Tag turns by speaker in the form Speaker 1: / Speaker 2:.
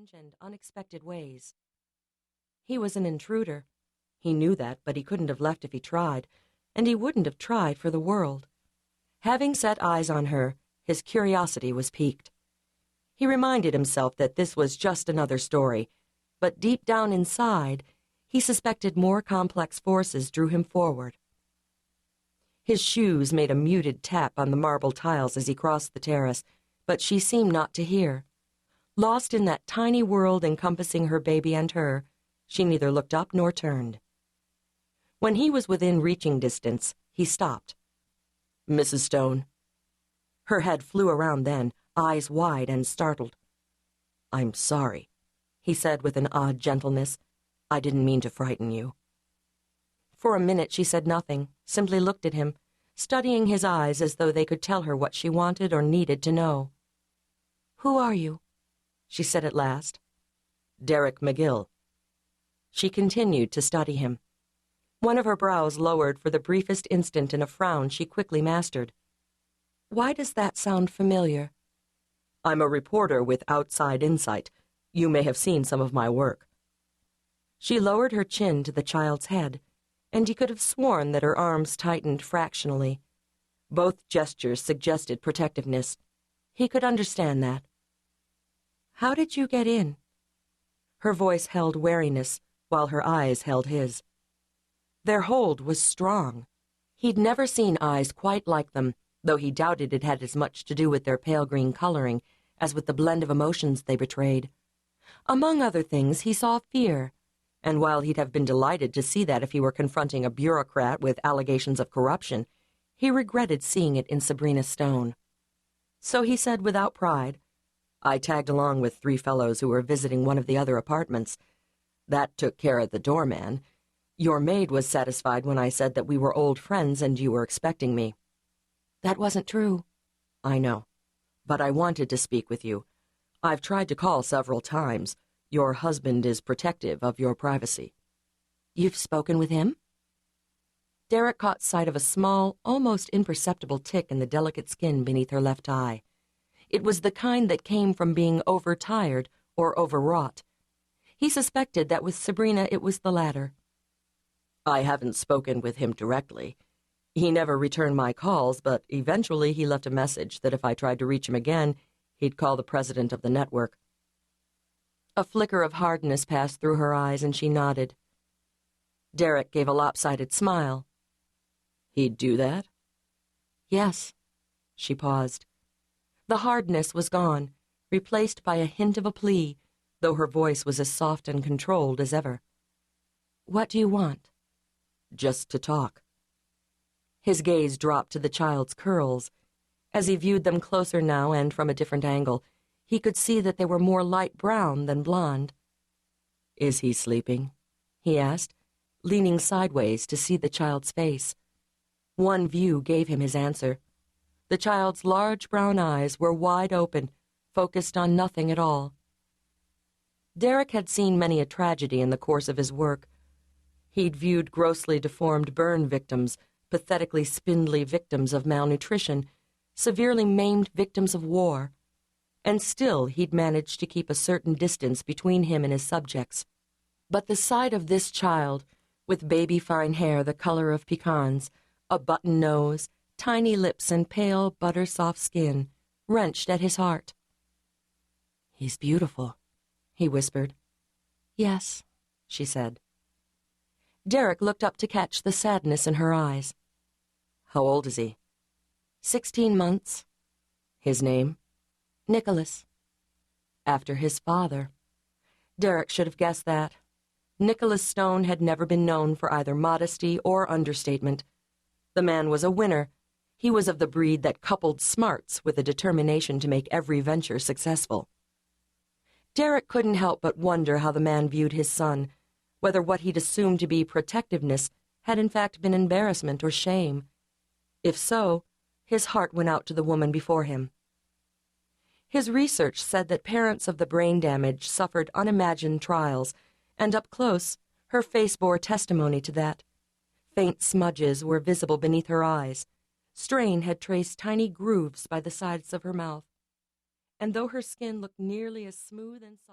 Speaker 1: strange and unexpected ways. He was an intruder. He knew that, but he couldn't have left if he tried, and he wouldn't have tried for the world. Having set eyes on her, his curiosity was piqued. He reminded himself that this was just another story, but deep down inside, he suspected more complex forces drew him forward. His shoes made a muted tap on the marble tiles as he crossed the terrace, but she seemed not to hear. Lost in that tiny world encompassing her baby and her, she neither looked up nor turned. When he was within reaching distance, he stopped. "Mrs. Stone." Her head flew around then, eyes wide and startled. "I'm sorry," he said with an odd gentleness. "I didn't mean to frighten you." For a minute she said nothing, simply looked at him, studying his eyes as though they could tell her what she wanted or needed to know. "Who are you?" she said at last. "Derek McGill." She continued to study him. One of her brows lowered for the briefest instant in a frown she quickly mastered. "Why does that sound familiar?" "I'm a reporter with outside insight. You may have seen some of my work." She lowered her chin to the child's head, and he could have sworn that her arms tightened fractionally. Both gestures suggested protectiveness. He could understand that. "How did you get in?" Her voice held wariness, while her eyes held his. Their hold was strong. He'd never seen eyes quite like them, though he doubted it had as much to do with their pale green coloring as with the blend of emotions they betrayed. Among other things, he saw fear, and while he'd have been delighted to see that if he were confronting a bureaucrat with allegations of corruption, he regretted seeing it in Sabrina Stone. So he said without pride, "I tagged along with 3 fellows who were visiting one of the other apartments. That took care of the doorman. Your maid was satisfied when I said that we were old friends and you were expecting me." "That wasn't true." "I know. But I wanted to speak with you. I've tried to call several times. Your husband is protective of your privacy." "You've spoken with him?" Derek caught sight of a small, almost imperceptible tick in the delicate skin beneath her left eye. It was the kind that came from being overtired or overwrought. He suspected that with Sabrina it was the latter. "I haven't spoken with him directly. He never returned my calls, but eventually he left a message that if I tried to reach him again, he'd call the president of the network." A flicker of hardness passed through her eyes, and she nodded. Derek gave a lopsided smile. "He'd do that?" "Yes." She paused. The hardness was gone, replaced by a hint of a plea, though her voice was as soft and controlled as ever. "What do you want?" "Just to talk." His gaze dropped to the child's curls. As he viewed them closer now and from a different angle, he could see that they were more light brown than blonde. "Is he sleeping?" he asked, leaning sideways to see the child's face. One view gave him his answer. The child's large brown eyes were wide open, focused on nothing at all. Derek had seen many a tragedy in the course of his work. He'd viewed grossly deformed burn victims, pathetically spindly victims of malnutrition, severely maimed victims of war, and still he'd managed to keep a certain distance between him and his subjects. But the sight of this child, with baby-fine hair the color of pecans, a button nose, tiny lips, and pale, butter-soft skin, wrenched at his heart. "He's beautiful," he whispered. "Yes," she said. Derek looked up to catch the sadness in her eyes. "How old is he?" 16 months. "His name?" "Nicholas." After his father. Derek should have guessed that. Nicholas Stone had never been known for either modesty or understatement. The man was a winner. He was of the breed that coupled smarts with a determination to make every venture successful. Derek couldn't help but wonder how the man viewed his son, whether what he'd assumed to be protectiveness had in fact been embarrassment or shame. If so, his heart went out to the woman before him. His research said that parents of the brain damage suffered unimagined trials, and up close, her face bore testimony to that. Faint smudges were visible beneath her eyes. Strain had traced tiny grooves by the sides of her mouth. And though her skin looked nearly as smooth and soft,